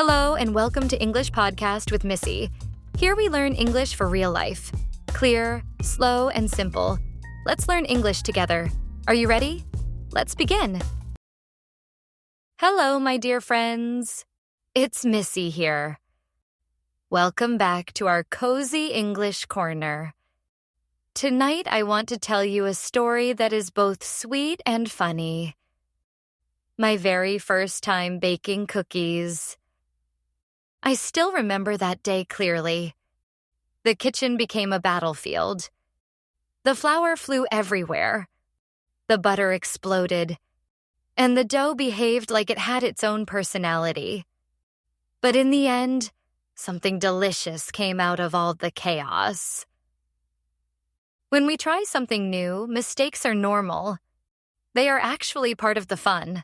Hello, and welcome to English Podcast with Missy. Here we learn English for real life. Clear, slow, and simple. Let's learn English together. Are you ready? Let's begin. Hello, my dear friends. It's Missy here. Welcome back to our cozy English corner. Tonight, I want to tell you a story that is both sweet and funny. My very first time baking cookies. I still remember that day clearly. The kitchen became a battlefield. The flour flew everywhere. The butter exploded. And the dough behaved like it had its own personality. But in the end, something delicious came out of all the chaos. When we try something new, mistakes are normal. They are actually part of the fun.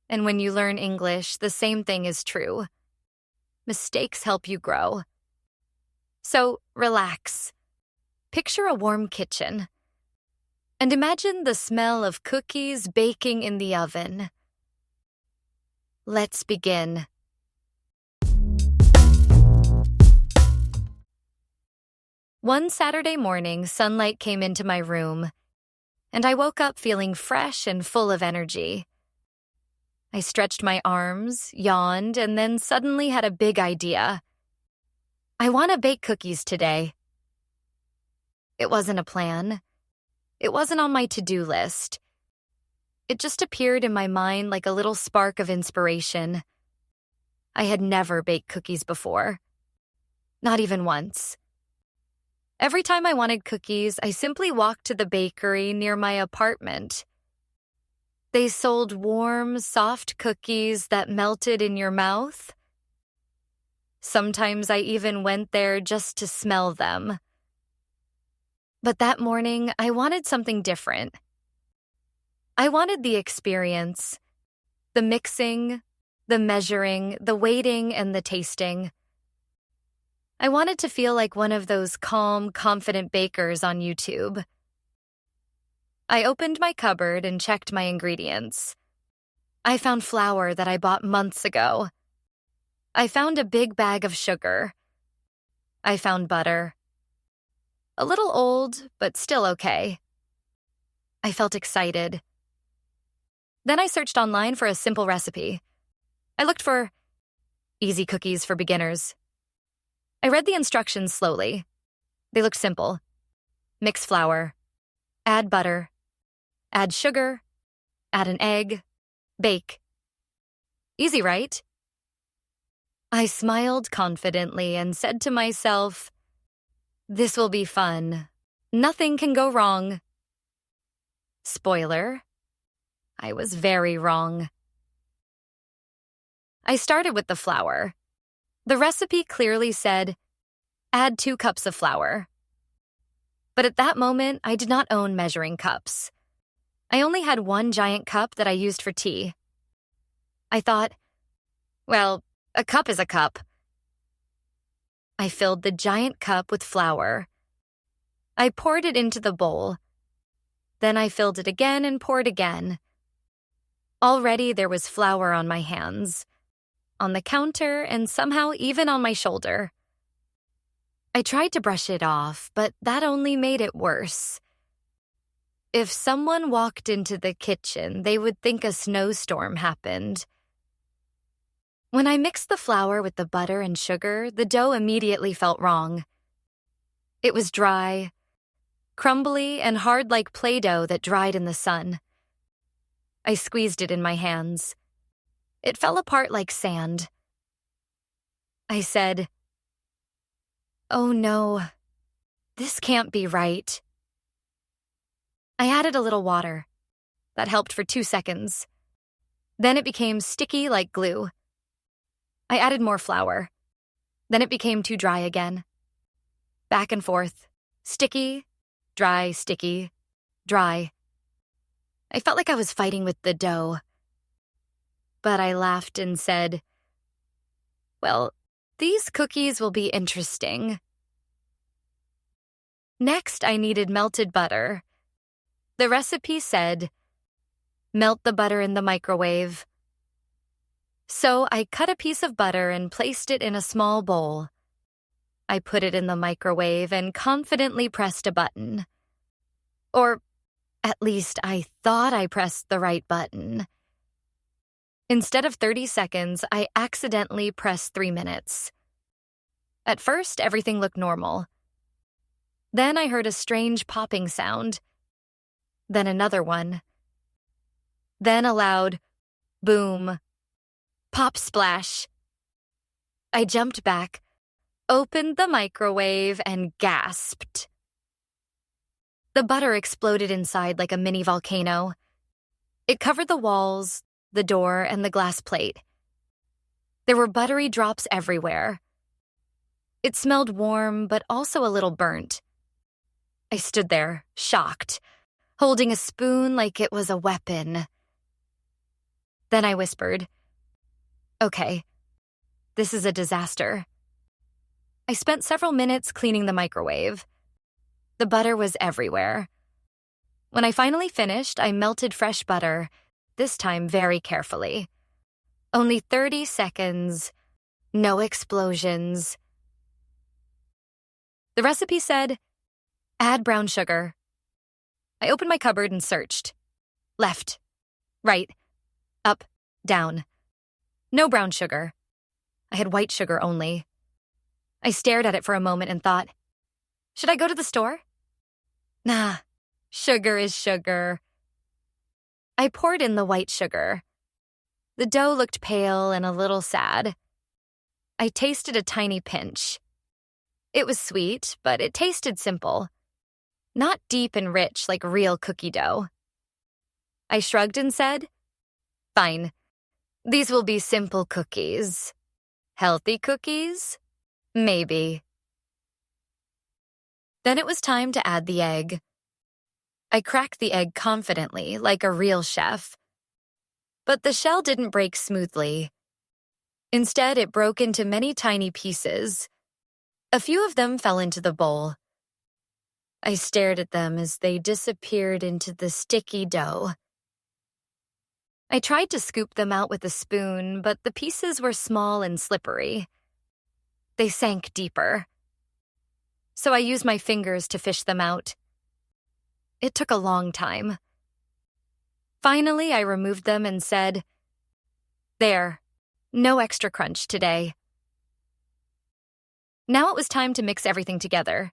And when you learn English, the same thing is true. Mistakes help you grow. So, relax. Picture a warm kitchen. And imagine the smell of cookies baking in the oven. Let's begin. One Saturday morning, sunlight came into my room, and I woke up feeling fresh and full of energy. I stretched my arms, yawned, and then suddenly had a big idea. I want to bake cookies today. It wasn't a plan. It wasn't on my to-do list. It just appeared in my mind like a little spark of inspiration. I had never baked cookies before. Not even once. Every time I wanted cookies, I simply walked to the bakery near my apartment. They sold warm, soft cookies that melted in your mouth. Sometimes I even went there just to smell them. But that morning, I wanted something different. I wanted the experience, the mixing, the measuring, the waiting, and the tasting. I wanted to feel like one of those calm, confident bakers on YouTube. I opened my cupboard and checked my ingredients. I found flour that I bought months ago. I found a big bag of sugar. I found butter. A little old, but still okay. I felt excited. Then I searched online for a simple recipe. I looked for easy cookies for beginners. I read the instructions slowly. They looked simple. Mix flour. Add butter. Add sugar. Add an egg. Bake. Easy, right? I smiled confidently and said to myself, "This will be fun. Nothing can go wrong." Spoiler, I was very wrong. I started with the flour. The recipe clearly said, add 2 cups of flour. But at that moment, I did not own measuring cups. I only had 1 giant cup that I used for tea. I thought, well, a cup is a cup. I filled the giant cup with flour. I poured it into the bowl. Then I filled it again and poured again. Already there was flour on my hands, on the counter, and somehow even on my shoulder. I tried to brush it off, but that only made it worse. If someone walked into the kitchen, they would think a snowstorm happened. When I mixed the flour with the butter and sugar, the dough immediately felt wrong. It was dry, crumbly, and hard like Play-Doh that dried in the sun. I squeezed it in my hands. It fell apart like sand. I said, "Oh no, this can't be right." I added a little water. That helped for 2 seconds. Then it became sticky like glue. I added more flour. Then it became too dry again. Back and forth. Sticky, dry, sticky, dry. I felt like I was fighting with the dough. But I laughed and said, "Well, these cookies will be interesting." Next, I needed melted butter. The recipe said, melt the butter in the microwave. So I cut a piece of butter and placed it in a small bowl. I put it in the microwave and confidently pressed a button. Or at least I thought I pressed the right button. Instead of 30 seconds, I accidentally pressed 3 minutes. At first, everything looked normal. Then I heard a strange popping sound. Then another one. Then a loud boom. Pop splash. I jumped back, opened the microwave, and gasped. The butter exploded inside like a mini volcano. It covered the walls, the door, and the glass plate. There were buttery drops everywhere. It smelled warm, but also a little burnt. I stood there, shocked, holding a spoon like it was a weapon. Then I whispered, "Okay, this is a disaster." I spent several minutes cleaning the microwave. The butter was everywhere. When I finally finished, I melted fresh butter, this time very carefully. Only 30 seconds, no explosions. The recipe said, add brown sugar. I opened my cupboard and searched. Left, right, up, down. No brown sugar. I had white sugar only. I stared at it for a moment and thought, should I go to the store? Nah, sugar is sugar. I poured in the white sugar. The dough looked pale and a little sad. I tasted a tiny pinch. It was sweet, but it tasted simple. Not deep and rich like real cookie dough. I shrugged and said, fine. These will be simple cookies. Healthy cookies? Maybe. Then it was time to add the egg. I cracked the egg confidently, like a real chef. But the shell didn't break smoothly. Instead, it broke into many tiny pieces. A few of them fell into the bowl. I stared at them as they disappeared into the sticky dough. I tried to scoop them out with a spoon, but the pieces were small and slippery. They sank deeper. So I used my fingers to fish them out. It took a long time. Finally, I removed them and said, there, no extra crunch today. Now it was time to mix everything together.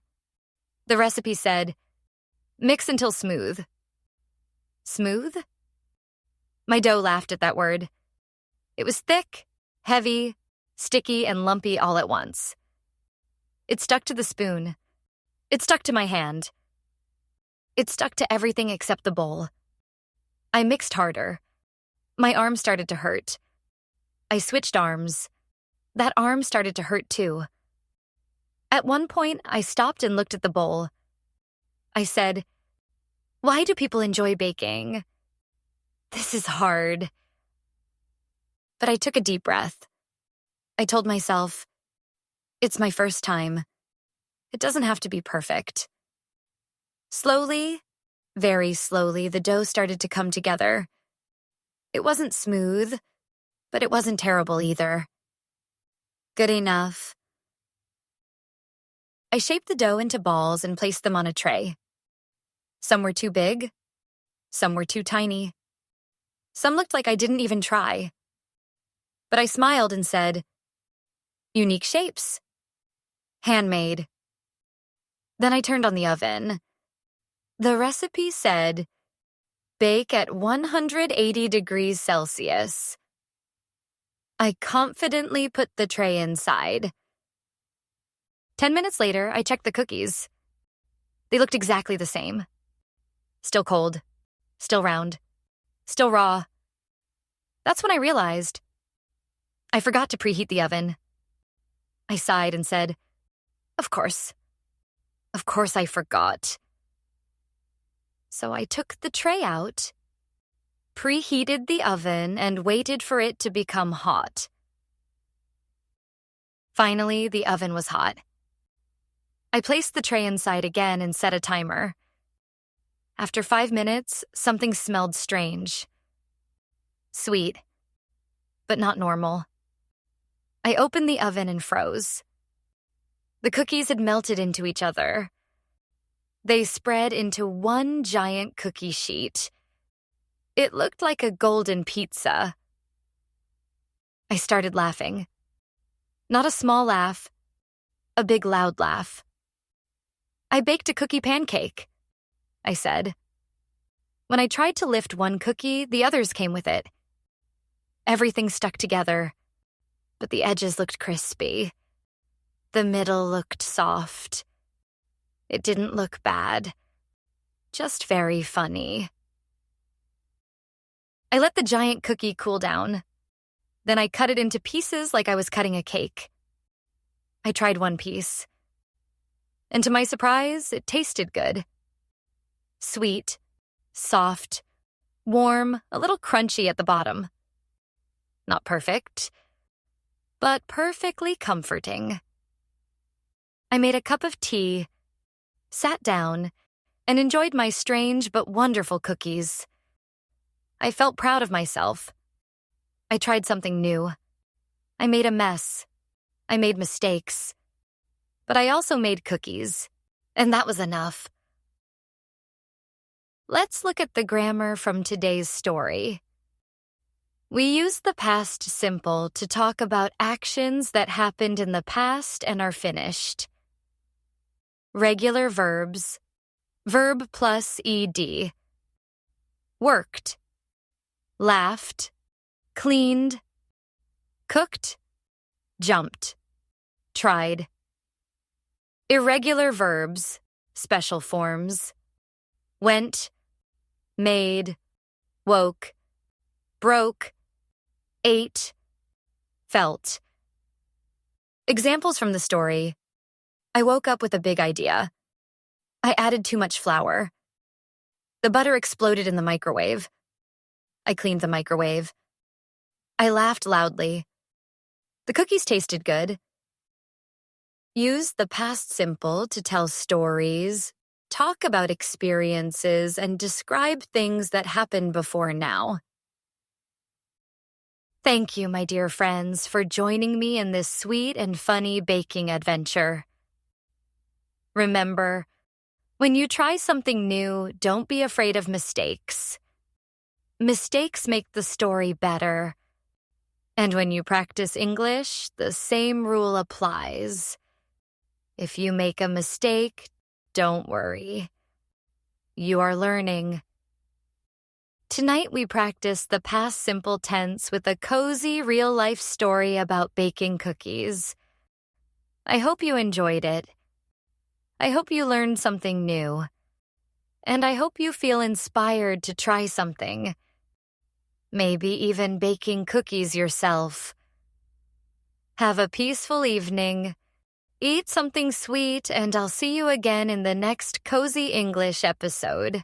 The recipe said, mix until smooth. Smooth? My dough laughed at that word. It was thick, heavy, sticky, and lumpy all at once. It stuck to the spoon. It stuck to my hand. It stuck to everything except the bowl. I mixed harder. My arm started to hurt. I switched arms. That arm started to hurt too. At one point, I stopped and looked at the bowl. I said, why do people enjoy baking? This is hard. But I took a deep breath. I told myself, it's my first time. It doesn't have to be perfect. Slowly, very slowly, the dough started to come together. It wasn't smooth, but it wasn't terrible either. Good enough. I shaped the dough into balls and placed them on a tray. Some were too big. Some were too tiny. Some looked like I didn't even try. But I smiled and said, unique shapes. Handmade. Then I turned on the oven. The recipe said, bake at 180 degrees Celsius. I confidently put the tray inside. 10 minutes later, I checked the cookies. They looked exactly the same. Still cold, still round, still raw. That's when I realized I forgot to preheat the oven. I sighed and said, of course I forgot. So I took the tray out, preheated the oven, and waited for it to become hot. Finally, the oven was hot. I placed the tray inside again and set a timer. After 5 minutes, something smelled strange. Sweet. but not normal. I opened the oven and froze. The cookies had melted into each other. They spread into one giant cookie sheet. It looked like a golden pizza. I started laughing. Not a small laugh, a big loud laugh. "I baked a cookie pancake," I said. When I tried to lift one cookie, the others came with it. Everything stuck together, but the edges looked crispy. The middle looked soft. It didn't look bad, just very funny. I let the giant cookie cool down. Then I cut it into pieces like I was cutting a cake. I tried one piece. And to my surprise, it tasted good. Sweet, soft, warm, a little crunchy at the bottom. Not perfect, but perfectly comforting. I made a cup of tea, sat down, and enjoyed my strange but wonderful cookies. I felt proud of myself. I tried something new. I made a mess. I made mistakes. But I also made cookies, and that was enough. Let's look at the grammar from today's story. We use the past simple to talk about actions that happened in the past and are finished. Regular verbs, verb plus ed. Worked, laughed, cleaned, cooked, jumped, tried. Irregular verbs, special forms. Went, made, woke, broke, ate, felt. Examples from the story. I woke up with a big idea. I added too much flour. The butter exploded in the microwave. I cleaned the microwave. I laughed loudly. The cookies tasted good. Use the past simple to tell stories, talk about experiences, and describe things that happened before now. Thank you, my dear friends, for joining me in this sweet and funny baking adventure. Remember, when you try something new, don't be afraid of mistakes. Mistakes make the story better. And when you practice English, the same rule applies. If you make a mistake, don't worry. You are learning. Tonight we practiced the past simple tense with a cozy real-life story about baking cookies. I hope you enjoyed it. I hope you learned something new. And I hope you feel inspired to try something. Maybe even baking cookies yourself. Have a peaceful evening. Eat something sweet, and I'll see you again in the next Cozy English episode.